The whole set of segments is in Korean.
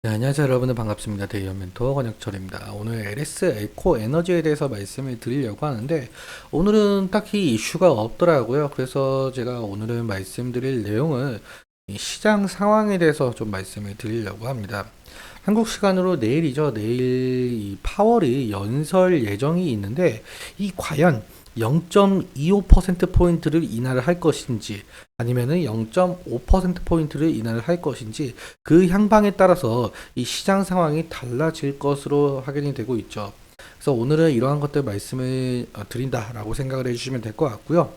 네, 안녕하세요 여러분들 반갑습니다. 대의원 멘토 권혁철입니다. 오늘 LS 에코 에너지에 대해서 말씀을 드리려고 하는데 오늘은 딱히 이슈가 없더라고요. 그래서 제가 오늘은 말씀드릴 내용을 이 시장 상황에 대해서 좀 말씀을 드리려고 합니다. 한국 시간으로 내일이죠. 내일 이 파월이 연설 예정이 있는데 이 과연 0.25%포인트를 인하를 할 것인지 아니면은 0.5%포인트를 인하를 할 것인지 그 향방에 따라서 이 시장 상황이 달라질 것으로 확인이 되고 있죠. 그래서 오늘은 이러한 것들 말씀을 드린다라고 생각을 해주시면 될 것 같고요.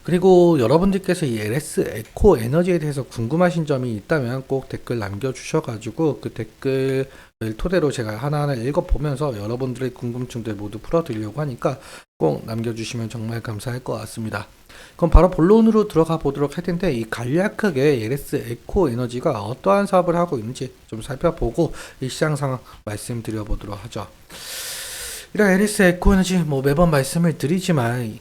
그리고 여러분들께서 이 LS 에코 에너지에 대해서 궁금하신 점이 있다면 꼭 댓글 남겨주셔가지고 그 댓글을 토대로 제가 하나하나 읽어보면서 여러분들의 궁금증들 모두 풀어드리려고 하니까 꼭 남겨주시면 정말 감사할 것 같습니다. 그럼 바로 본론으로 들어가 보도록 할 텐데 이 간략하게 LS 에코 에너지가 어떠한 사업을 하고 있는지 좀 살펴보고 이 시장 상황 말씀드려 보도록 하죠. 이런 LS 에코 에너지 매번 말씀을 드리지만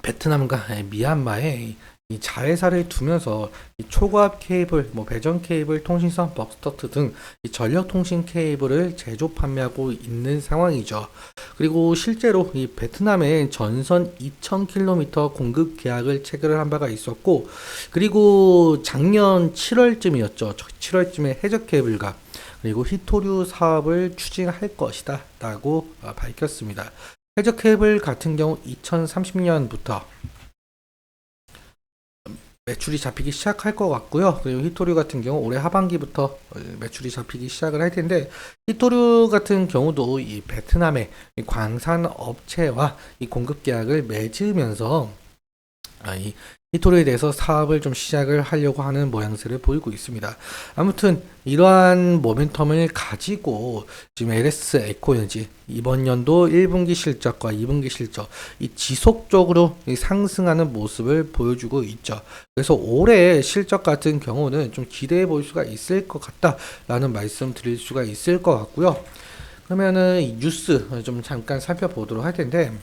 베트남과 미얀마에 이 자회사를 두면서 이 초고압 케이블, 배전 케이블, 통신선, 벅스터트 등 이 전력 통신 케이블을 제조 판매하고 있는 상황이죠. 그리고 실제로 이 베트남에 전선 2,000km 공급 계약을 체결을 한 바가 있었고, 그리고 작년 7월쯤이었죠. 7월쯤에 해적 케이블과 그리고 히토류 사업을 추진할 것이다라고 밝혔습니다. 해적 케이블 같은 경우 2030년부터 매출이 잡히기 시작할 것 같고요. 그리고 히토류 같은 경우 올해 하반기부터 매출이 잡히기 시작을 할 텐데, 히토류 같은 경우도 이 베트남의 광산 업체와 이 공급 계약을 맺으면서 이 히토류에 대해서 사업을 좀 시작을 하려고 하는 모양새를 보이고 있습니다. 아무튼 이러한 모멘텀을 가지고 지금 LS 에코에너지 이번 연도 1분기 실적과 2분기 실적 이 지속적으로 상승하는 모습을 보여주고 있죠. 그래서 올해 실적 같은 경우는 좀 기대해 볼 수가 있을 것 같다라는 말씀 드릴 수가 있을 것 같고요. 그러면은 이 뉴스 좀 잠깐 살펴보도록 할 텐데,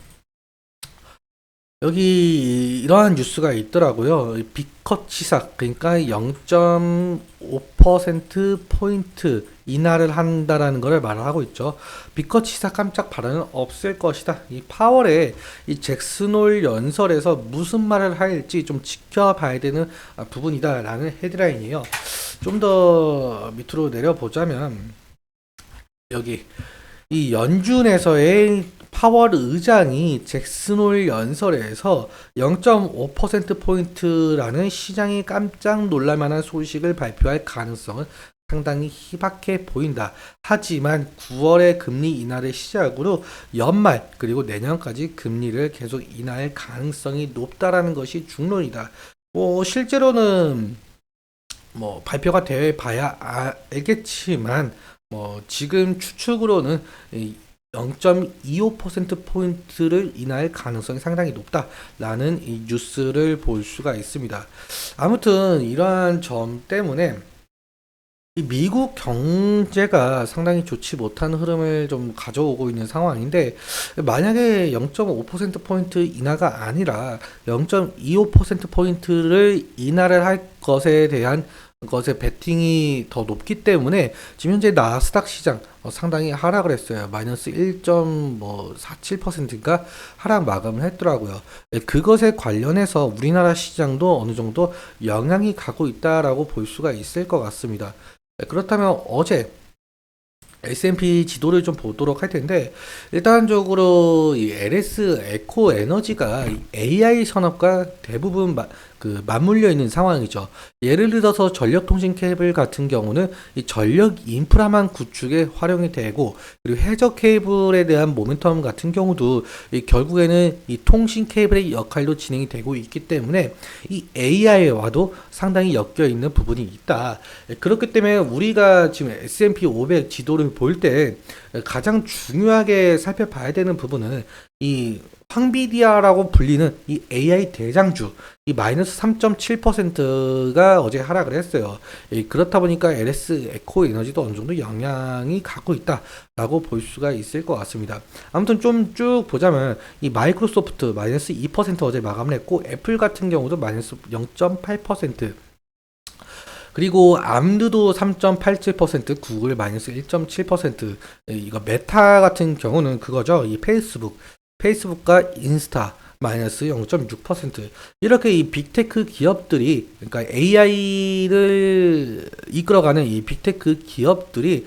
여기 이러한 뉴스가 있더라고요. 비컷 치삭, 그러니까 0.5%포인트 인하를 한다라는 것을 말하고 있죠. 비컷 치삭 깜짝 발언은 없을 것이다. 이 파월에 이 잭슨홀 연설에서 무슨 말을 할지 좀 지켜봐야 되는 부분이다라는 헤드라인이에요. 좀 더 밑으로 내려보자면 여기 이 연준에서의 파월 의장이 잭슨홀 연설에서 0.5%포인트라는 시장이 깜짝 놀랄만한 소식을 발표할 가능성은 상당히 희박해 보인다. 하지만 9월의 금리 인하를 시작으로 연말 그리고 내년까지 금리를 계속 인하할 가능성이 높다라는 것이 중론이다. 실제로는 발표가 돼 봐야 알겠지만 지금 추측으로는 0.25%포인트를 인하할 가능성이 상당히 높다라는 이 뉴스를 볼 수가 있습니다. 아무튼 이러한 점 때문에 이 미국 경제가 상당히 좋지 못한 흐름을 좀 가져오고 있는 상황인데, 만약에 0.5%포인트 인하가 아니라 0.25%포인트를 인하를 할 것에 대한 것의 베팅이 더 높기 때문에 지금 현재 나스닥 시장 상당히 하락을 했어요. 마이너스 1.47%인가 하락 마감을 했더라고요. 그것에 관련해서 우리나라 시장도 어느 정도 영향이 가고 있다라고 볼 수가 있을 것 같습니다. 그렇다면 어제 S&P 지도를 좀 보도록 할 텐데, 일단적으로 이 LS 에코 에너지가 AI 산업과 대부분 맞물려 있는 상황이죠. 예를 들어서 전력통신 케이블 같은 경우는 이 전력 인프라만 구축에 활용이 되고, 그리고 해저 케이블에 대한 모멘텀 같은 경우도 결국에는 이 통신 케이블의 역할도 진행이 되고 있기 때문에 이 AI와도 상당히 엮여 있는 부분이 있다. 그렇기 때문에 우리가 지금 S&P 500 지도를 볼 때 가장 중요하게 살펴봐야 되는 부분은 이 황비디아라고 불리는 이 AI 대장주 이 마이너스 3.7%가 어제 하락을 했어요. 그렇다 보니까 LS 에코 에너지도 어느 정도 영향이 가고 있다라고 볼 수가 있을 것 같습니다. 아무튼 좀 쭉 보자면 이 마이크로소프트 마이너스 2% 어제 마감을 했고, 애플 같은 경우도 마이너스 0.8%, 그리고 암드도 3.87%, 구글 마이너스 1.7%. 이거 메타 같은 경우는 그거죠. 이 페이스북과 인스타 마이너스 0.6%. 이렇게 이 빅테크 기업들이, 그러니까 AI를 이끌어가는 이 빅테크 기업들이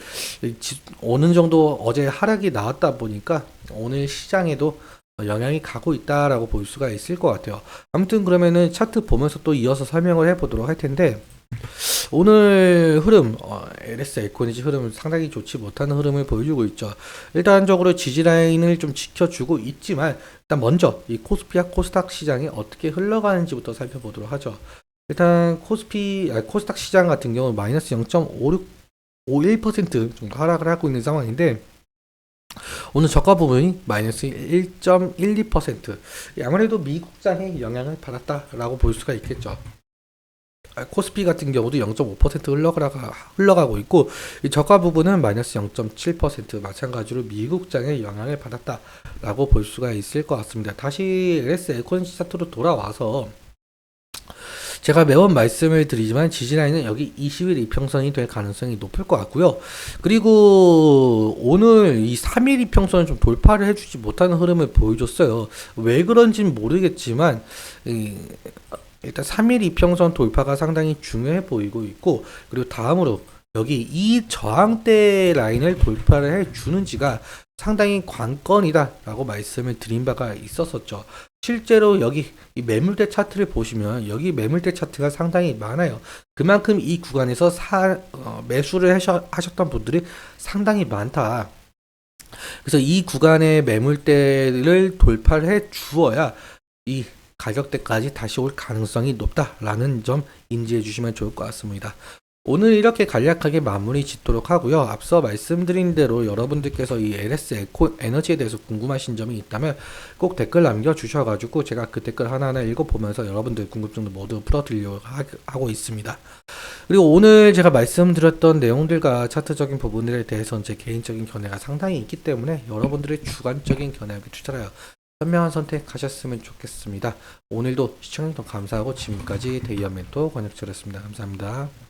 어느 정도 어제 하락이 나왔다 보니까 오늘 시장에도 영향이 가고 있다라고 볼 수가 있을 것 같아요. 아무튼 그러면은 차트 보면서 또 이어서 설명을 해보도록 할 텐데, 오늘 흐름, LS 에코니지 흐름은 상당히 좋지 못한 흐름을 보여주고 있죠. 일단적으로 지지라인을 좀 지켜주고 있지만, 일단 먼저 이 코스피와 코스닥 시장이 어떻게 흘러가는지부터 살펴보도록 하죠. 일단 코스닥 시장 같은 경우 마이너스 0.51% 정도 하락을 하고 있는 상황인데, 오늘 저가 부분이 마이너스 1.12%. 아무래도 미국장의 영향을 받았다라고 볼 수가 있겠죠. 코스피 같은 경우도 0.5% 흘러가고 있고, 이 저가 부분은 마이너스 0.7%, 마찬가지로 미국장의 영향을 받았다라고 볼 수가 있을 것 같습니다. 다시 LS 에코노미 차트로 돌아와서 제가 매번 말씀을 드리지만 지지라인은 여기 20일 이평선이 될 가능성이 높을 것 같고요. 그리고 오늘 이 3일 이평선을 좀 돌파를 해주지 못하는 흐름을 보여줬어요. 왜 그런지는 모르겠지만 일단 3일 이평선 돌파가 상당히 중요해 보이고 있고, 그리고 다음으로 여기 이 저항대 라인을 돌파를 해 주는지가 상당히 관건이다라고 말씀을 드린 바가 있었었죠. 실제로 여기 이 매물대 차트를 보시면 여기 매물대 차트가 상당히 많아요. 그만큼 이 구간에서 매수를 하셨던 분들이 상당히 많다. 그래서 이 구간의 매물대를 돌파를 해 주어야 이 가격대까지 다시 올 가능성이 높다라는 점 인지해 주시면 좋을 것 같습니다. 오늘 이렇게 간략하게 마무리 짓도록 하고요. 앞서 말씀드린 대로 여러분들께서 이 LS 에코 에너지에 대해서 궁금하신 점이 있다면 꼭 댓글 남겨주셔가지고 제가 그 댓글 하나하나 읽어보면서 여러분들 궁금증도 모두 풀어드리려고 하고 있습니다. 그리고 오늘 제가 말씀드렸던 내용들과 차트적인 부분들에 대해서는 제 개인적인 견해가 상당히 있기 때문에 여러분들의 주관적인 견해에 투자하여 현명한 선택하셨으면 좋겠습니다. 오늘도 시청해주셔서 감사하고 지금까지 데이아 멘토 권혁철이었습니다. 감사합니다.